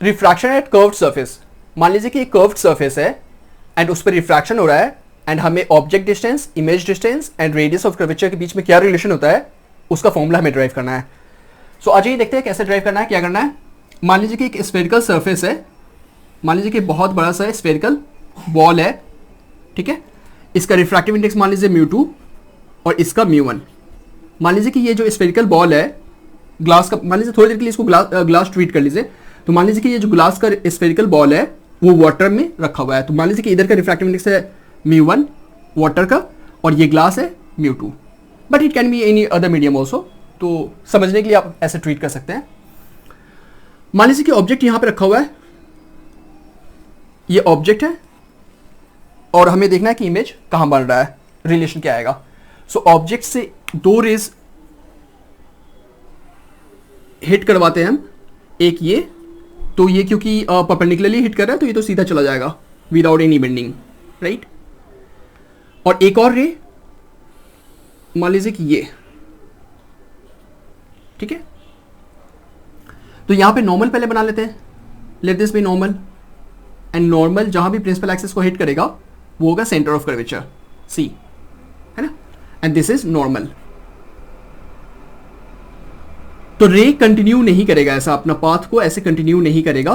Refraction at curved surface, मान लीजिए कि एक कर्व्ड सरफेस है एंड उस पर रिफ्रैक्शन हो रहा है एंड हमें object distance, image distance and radius of curvature के बीच में क्या रिलेशन होता है उसका फॉर्मूला हमें ड्राइव करना है। सो आज ये देखते हैं कैसे ड्राइव करना है, क्या करना है। मान लीजिए कि एक स्फेरिकल सरफेस है, मान लीजिए कि बहुत बड़ा सा स्फेरिकल बॉल है, ठीक है। इसका रिफ्रैक्टिव इंडेक्स मान लीजिए μ2 और इसका μ1। मान लीजिए कि ये जो स्फेरिकल बॉल है ग्लास का, मान लीजिए थोड़ी देर के लिए इसको ग्लास ट्रीट कर लीजिए। तो मान लीजिए कि ये जो ग्लास का स्फेरिकल बॉल है वो वाटर में रखा हुआ है। तो मान लीजिए कि इधर का रिफ्रैक्टिव इंडेक्स है μ1 वाटर का और ये ग्लास है μ2, but it can be any other medium also. तो समझने के लिए आप ऐसे ट्रीट कर सकते हैं। मान लीजिए कि ऑब्जेक्ट यहां पे रखा हुआ है, ये ऑब्जेक्ट है और हमें देखना है कि इमेज कहां बन रहा है, रिलेशन क्या आएगा। सो ऑब्जेक्ट से दो रेज हिट करवाते हैं हम, एक ये, तो ये क्योंकि परपेंडिकुलरली हिट कर रहा है तो ये तो सीधा चला जाएगा विदाउट एनी बेंडिंग, राइट। और एक और रे मान लीजिए कि ये, ठीक है। तो यहां पे नॉर्मल पहले बना लेते हैं, late this B normal and normal जहां भी प्रिंसिपल एक्सिस को हिट करेगा वो होगा सेंटर ऑफ कर्वेचर सी, है ना, एंड दिस इज नॉर्मल। तो रे कंटिन्यू नहीं करेगा ऐसा, अपना पाथ को ऐसे कंटिन्यू नहीं करेगा,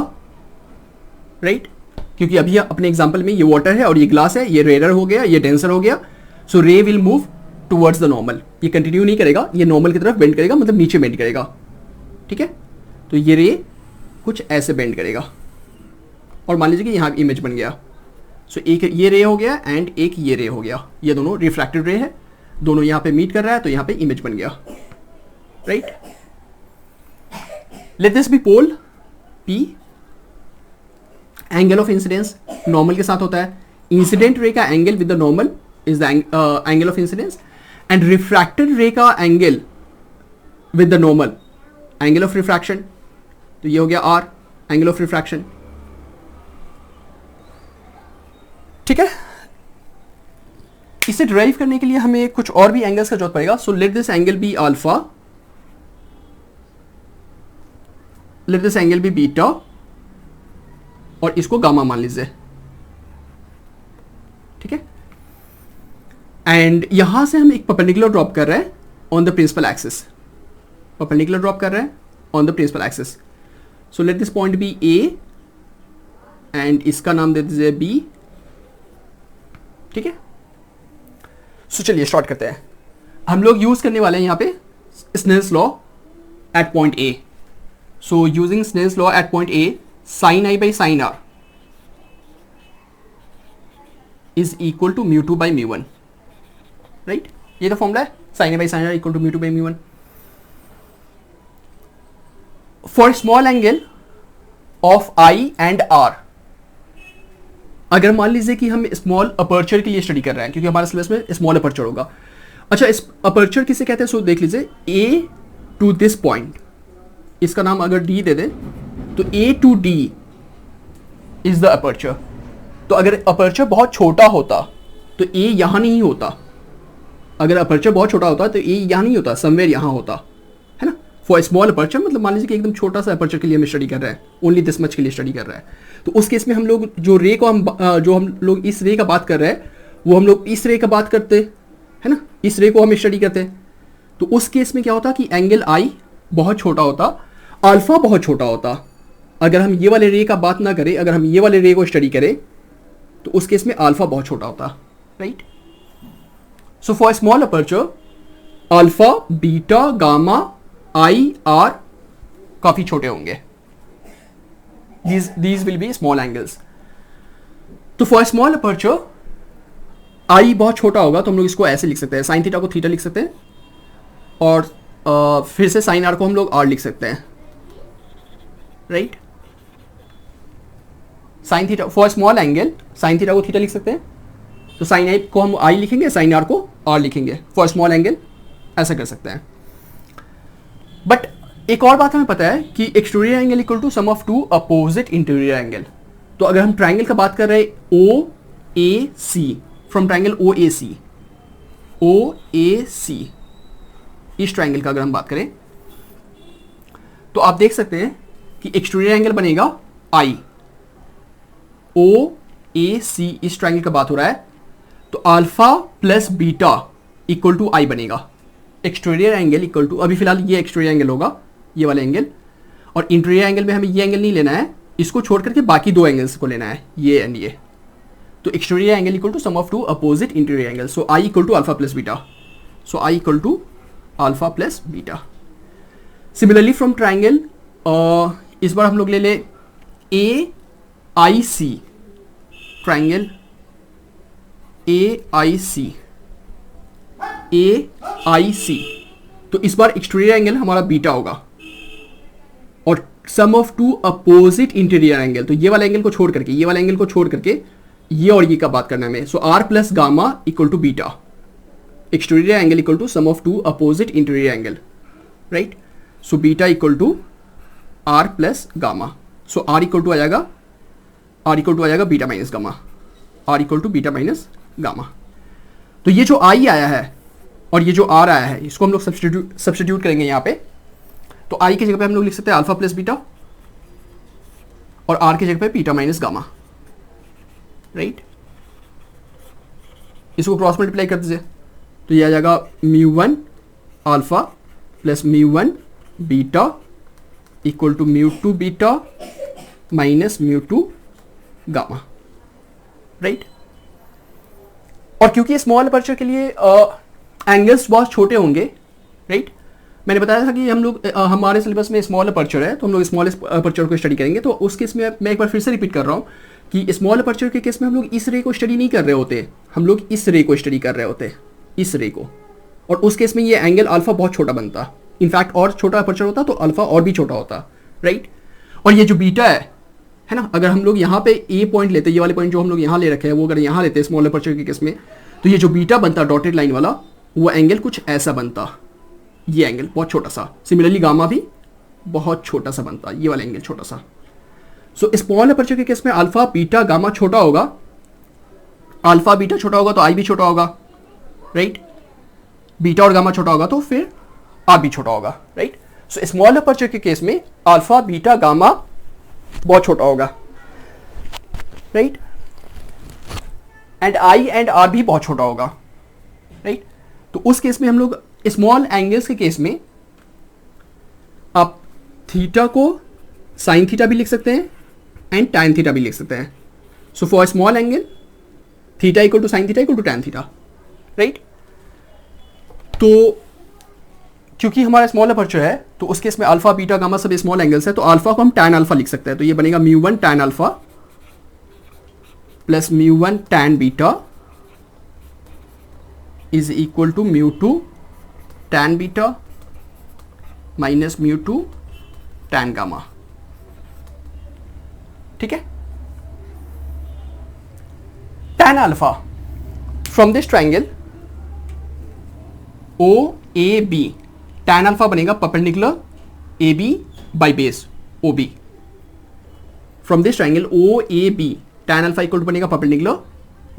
राइट, क्योंकि अभी अपने एग्जांपल में ये वाटर है और ये ग्लास है, ये रेयर हो गया, ये डेंसर हो गया। So ray will move towards the normal, ये कंटिन्यू नहीं करेगा, ये नॉर्मल की तरफ बेंड करेगा, मतलब नीचे बेंड करेगा, ठीक है। तो ये रे कुछ ऐसे बेंड करेगा और मान लीजिए कि यहाँ इमेज बन गया। सो एक ये रे हो गया एंड एक ये रे हो गया, ये दोनों रिफ्रैक्टेड रे है, दोनों यहाँ पे मीट कर रहा है तो यहाँ पे इमेज बन गया, right. Let this be pole P, angle of incidence normal के साथ होता है, इंसिडेंट रे का angle with the normal is the angle of incidence and refracted ray का angle with the normal angle of refraction. तो ये हो गया R, एंगल ऑफ रिफ्रैक्शन, ठीक है। इसे ड्राइव करने के लिए हमें कुछ और भी एंगल्स का जरूरत पड़ेगा। So let this angle be alpha, let this angle be beta और इसको गामा मान लीजिए, ठीक है। एंड यहां से हम एक परपेंडिकुलर ड्रॉप कर रहे हैं on the principal axis, perpendicular drop कर रहे हैं on the principal axis. So let this point be A and इसका नाम दे दीजिए बी, ठीक है। सो चलिए स्टार्ट करते हैं। हम लोग यूज करने वाले हैं यहां पे Snell's law at point A. So using Snell's law at point A, sine i by sine r is equal to μ2 by μ1, right. ये तो फॉर्मूला है, sine i by sine r equal to μ2 by μ1 for small angle of i and r. अगर मान लीजिए कि हम small aperture के लिए स्टडी कर रहे हैं, क्योंकि हमारे सिलेबस में स्मॉल अपर्चर होगा। अच्छा, इस अपर्चर किसे कहते हैं? सो देख लीजिए, ए टू दिस पॉइंट, इसका नाम अगर डी दे दें तो A to D is the aperture. तो अगर अपर्चर बहुत छोटा होता तो ए यहां नहीं होता, अगर अपर्चर बहुत छोटा होता तो ए यहां नहीं होता, समवेयर यहां होता, है ना। फॉर स्मॉल अपर्चर मतलब मान लीजिए कि एकदम छोटा सा अपर्चर के लिए हम स्टडी कर रहे हैं, ओनली दिस मच के लिए स्टडी कर रहे हैं, तो उस केस में हम लोग जो रे को हम लोग इस रे का बात कर रहे हैं वो हम लोग इस रे का बात करते है ना, इस रे को हम स्टडी करते हैं। तो उस केस में क्या होता कि एंगल आई बहुत छोटा होता, अल्फा बहुत छोटा होता। अगर हम ये वाले रे का बात ना करें, अगर हम ये वाले रे को स्टडी करें तो उस केस में अल्फा बहुत छोटा होता, right. So for small aperture alpha, beta, gamma, I, are काफी छोटे होंगे, these will be small angles। तो फॉर स्मॉल अपर्चर आई बहुत छोटा होगा तो हम लोग इसको ऐसे लिख सकते हैं, साइन थीटा को थीटा लिख सकते हैं और फिर से साइन आर को हम लोग आर लिख सकते हैं, right. Sine theta for small angle, sine theta को थीटा लिख सकते हैं, तो साइन आई को हम आई लिखेंगे, साइन आर को आर लिखेंगे फॉर स्मॉल एंगल, ऐसा कर सकते हैं। बट एक और बात हमें पता है कि exterior angle equal to sum of two opposite interior angle. तो अगर हम ट्राइंगल का बात कर रहे हैं ओ ए सी, फ्रॉम ट्राइंगल ओ ए सी, इस ट्राइंगल का अगर हम बात करें तो आप देख सकते हैं कि एक्सटीरियर एंगल बनेगा आई, ओ ए सी, इस ट्राइंगल का बात हो रहा है, तो alpha plus beta equal to i बनेगा। एक्सटीरियर एंगल इक्वल टू, अभी फिलहाल ये एक्सटीरियर एंगल होगा, ये वाला एंगल, और इंटीरियर एंगल में हमें ये एंगल नहीं लेना है, इसको छोड़ करके बाकी दो एंगल्स को लेना है, ये एंड ये। तो exterior angle equal to sum of two opposite interior angle, so I equal to alpha plus beta, so I equal to alpha plus beta. Similarly from triangle, इस बार हम लोग ले ले ए आई सी, triangle A I C, A I see, तो इस बार exterior angle हमारा बीटा होगा और sum of two opposite interior angle, तो ये वाला एंगल को छोड़ करके, ये वाला एंगल को छोड़ करके ये और ये का बात करना है हमें, so r plus gamma equal to beta, exterior angle equal to sum of two opposite interior angle, right. So beta equal to r plus gamma, so r equal to आ जाएगा beta minus gamma, r equal to beta minus gamma. तो ये जो आई आया है और ये जो आर आया है, इसको हम लोग सब्स्टिट्यूट करेंगे यहाँ पे। तो आई की जगह पे हम लोग लिख सकते हैं अल्फा प्लस बीटा, और आर की जगह पे बीटा माइनस गामा, राइट। इसको क्रॉस मल्टीप्लाई कर दीजिए, तो ये आ जाएगा mu one alpha plus mu one beta equal to mu two beta minus mu two gamma, right. और क्योंकि स्मॉल अपर्चर के लिए एंगल्स बहुत छोटे होंगे, राइट, मैंने बताया था कि हम लोग हमारे सिलेबस में स्मॉल अपर्चर है, तो हम लोग स्मॉल अपर्चर को स्टडी करेंगे। तो उस केस में मैं एक बार फिर से रिपीट कर रहा हूँ कि स्मॉल अपर्चर के केस में हम लोग इस रे को स्टडी नहीं कर रहे होते, हम लोग इस रे को स्टडी कर रहे होते, इस रे को, और उस केस में ये एंगल अल्फा बहुत छोटा बनता, इनफैक्ट और छोटा अपर्चर होता तो अल्फा और भी छोटा होता, राइट। और ये जो बीटा है ना, अगर हम लोग यहाँ पे ए पॉइंट लेते, ये वाले पॉइंट जो हम लोग यहाँ ले रखे हैं, वो अगर यहाँ लेते स्मॉल अपर्चर के केस में, तो ये जो बीटा बनता डॉटेड लाइन वाला, वो एंगल कुछ ऐसा बनता, ये एंगल बहुत छोटा सा। सिमिलरली गामा भी बहुत छोटा सा बनता, ये वाला एंगल छोटा सा। सो स्मॉल अपर्चर के केस में अल्फा बीटा गामा छोटा होगा, अल्फा बीटा छोटा होगा तो आई भी छोटा होगा, राइट। बीटा और गामा छोटा होगा तो फिर आर भी छोटा होगा, राइट। सो स्मॉल अपर्चर के केस में अल्फा बीटा गामा बहुत छोटा होगा, right, and I and R भी बहुत छोटा होगा, राइट। तो उस केस में हम लोग स्मॉल एंगल्स के केस में आप थीटा को साइन थीटा भी लिख सकते हैं एंड टैन थीटा भी लिख सकते हैं। So for small angle theta equal to sine theta equal to tan theta, right. तो क्योंकि हमारा स्मॉल अपर्चर है, तो उस केस में अल्फा बीटा गामा सब स्मॉल एंगल्स है, तो अल्फा को हम टैन अल्फा लिख सकते हैं। तो ये बनेगा mu one tan alpha plus mu one tan beta is equal to mu two tan beta minus mu two tan gamma, ठीक है। Tan alpha from this triangle O A B, tan alpha बनेगा perpendicular A B by base O B. From this triangle O A B tan alpha equal to बनेगा perpendicular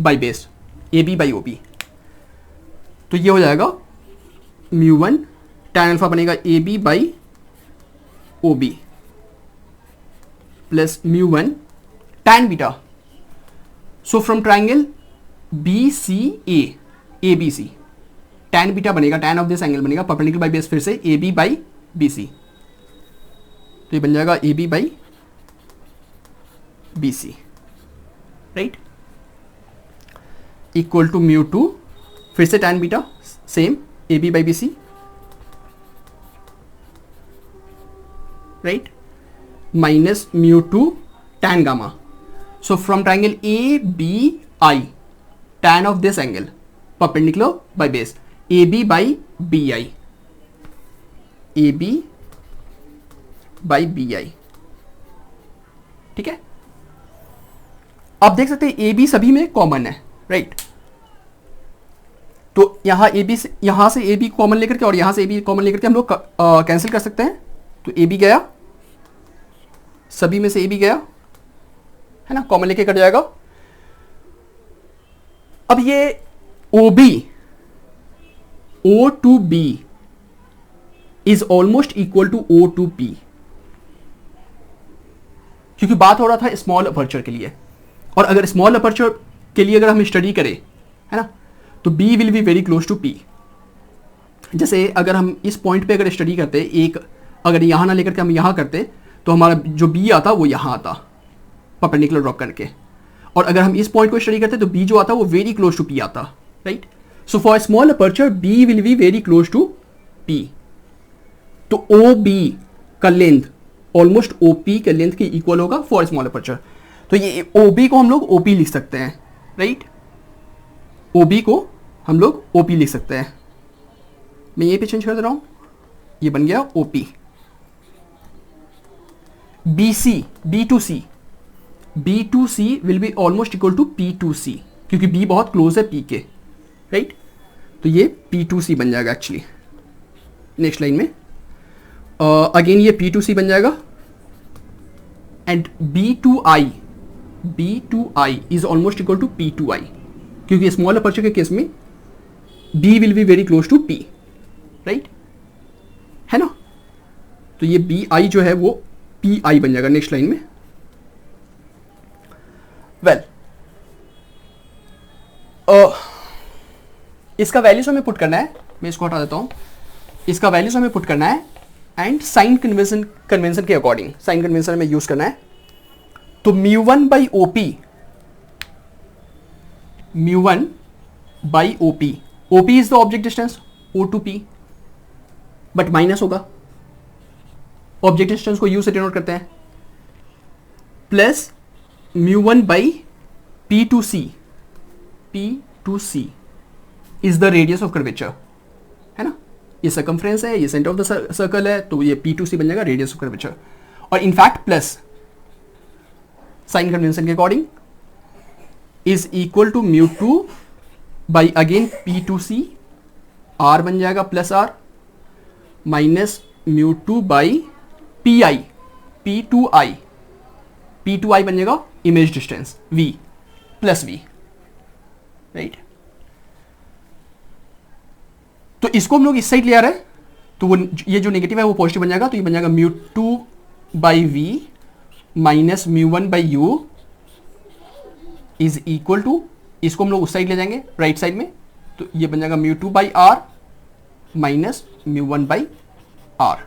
by base A B by O B. तो ये हो जाएगा mu one tan alpha बनेगा A B by O B plus mu one tan beta. So from triangle B C A B C, tan beta बनेगा, tan of this angle बनेगा perpendicular by base फिर से A B by B C, तो ये बन जाएगा A B by B C, right, equal to mu two फिर से tan beta same A B by B C, right, minus mu two tan gamma. So from triangle A B I tan of this angle perpendicular by base A B by B I, A B by B I, ठीक है। आप देख सकते हैं A B सभी में common है, right. तो यहां ए बी से, यहां से ए बी कॉमन लेकर के और यहां से ए बी कॉमन लेकर के हम लोग कैंसिल कर सकते हैं। तो ए बी गया, सभी में से ए बी गया, है ना, कॉमन लेके कट जाएगा। अब ये O B O to B is almost equal to O to P. क्योंकि बात हो रहा था स्मॉल अपर्चर के लिए, और अगर स्मॉल अपर्चर के लिए अगर हम स्टडी करें, है ना, तो B will be very close to P. जैसे अगर हम इस पॉइंट पे अगर स्टडी करते, एक अगर यहाँ ना लेकर के हम यहाँ करते, तो हमारा जो बी आता वो यहाँ आता परपेंडिकुलर ड्रॉप करके, और अगर हम इस पॉइंट को स्टडी करते तो बी जो आता वो वेरी क्लोज टू पी आता, right. So for small aperture B will be very close to P. तो ओ बी का लेंथ ऑलमोस्ट ओ पी के लेंथ के इक्वल होगा फॉर स्मॉल अपर्चर। तो ये ओ बी को हम लोग ओ पी लिख सकते हैं, राइट। ओ बी को हम लोग ओ पी लिख सकते हैं। मैं ये पे चेंज कर दे रहा हूं, ये बन गया O P. B C, B to C will be almost equal to P to C, क्योंकि बी बहुत क्लोज है पी के, राइट। तो ये पी टू सी बन जाएगा एक्चुअली नेक्स्ट लाइन में। अगेन ये पी टू सी बन जाएगा, and B to I is almost equal to P to I, क्योंकि स्मॉल अपर्चर के केस में B will be very close to P, right, है ना। तो ये बी आई जो है वो पी आई बन जाएगा नेक्स्ट लाइन में। वेल इसका वैल्यूज हमें पुट करना है, मैं इसको हटा देता हूं। इसका वैल्यूज हमें पुट करना है एंड साइन कन्वेंशन के अकॉर्डिंग साइन कन्वेंशन हमें यूज करना है। तो μ1 by OP, μ1 by OP, OP is the object distance O to P, but minus होगा, ऑब्जेक्ट डिस्टेंस को यू से डिनोट करते हैं, plus μ1 by P to C is the radius of curvature, है ना। ये सर्कमफ्रेंस है, ये सेंटर ऑफ द सर्कल है, तो ये पी टू सी बन जाएगा रेडियस ऑफ कर्वेचर। और इनफैक्ट प्लस साइन कन्वेंशन के according is equal to μ2 by again P to C, r बन जाएगा plus r, minus μ2 by P I, P to I बन जाएगा image distance v plus v, right. तो इसको हम लोग इस साइड ले आ रहे हैं, तो वो ये जो नेगेटिव है वो पॉजिटिव बन जाएगा, तो ये बन जाएगा μ2 by v minus μ1 by u is equal to, इसको हम लोग उस साइड ले जाएंगे राइट साइड में, तो ये बन जाएगा μ2 by r minus μ1 by r.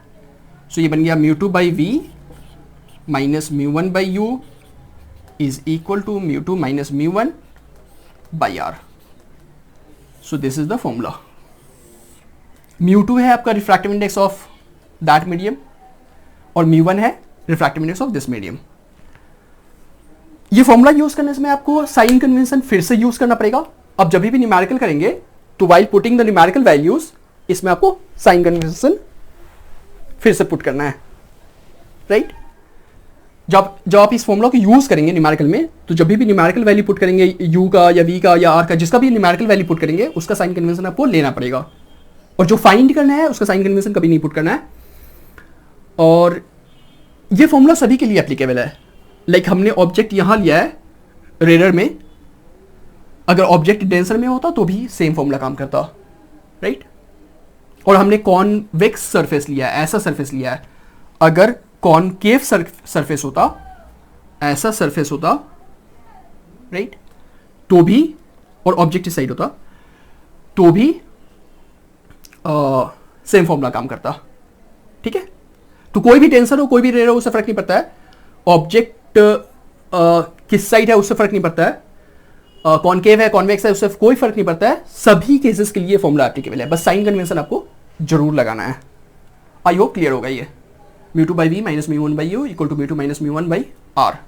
So ये बन गया μ2 by v minus μ1 by u is equal to μ2 minus μ1 by r. So this is the formula. μ2 है आपका refractive index of that medium और μ1 है refractive index of this medium. ये formula use करने से आपको साइन कन्वेंशन फिर से यूज करना पड़ेगा। अब जब भी न्यूमेरिकल करेंगे तो while putting the numerical values, इसमें आपको साइन कन्वेंशन फिर से पुट करना है, राइट। जब आप इस फॉर्मूला को यूज करेंगे न्यूमेरिकल में, तो जब भी न्यूमेरिकल वैल्यू पुट करेंगे u का या v का या r का, जिसका भी न्यूमेरिकल वैल्यू पुट करेंगे उसका साइन कन्वेंशन आपको लेना पड़ेगा, और जो फाइंड करना है उसका साइन कन्वेंशन कभी नहीं पुट करना है। और ये फॉर्मूला सभी के लिए एप्लीकेबल है। लाइक हमने ऑब्जेक्ट यहां लिया है रेडर में, अगर ऑब्जेक्ट डेंसर में होता तो भी सेम फॉर्मूला काम करता, राइट। और हमने कॉन्वेक्स सरफेस लिया है, ऐसा सरफेस लिया है। अगर कॉनकेव सरफेस होता, ऐसा सरफेस होता, राइट, तो भी, और ऑब्जेक्ट इस साइड होता तो भी सेम फॉर्मूला काम करता, ठीक है। तो कोई भी टेंसर हो, कोई भी रेडर हो, उससे फर्क नहीं पड़ता है। ऑब्जेक्ट किस साइड है उससे फर्क नहीं पड़ता है, कॉनकेव है कॉन्वेक्स है उससे कोई फर्क नहीं पड़ता है। सभी केसेस के लिए फॉर्मूला एप्लीकेबल है, बस साइन कन्वेंशन आपको जरूर लगाना है। आई होप क्लियर होगा ये। μ2 by v minus μ1 by u equal to μ2 minus μ1 by are.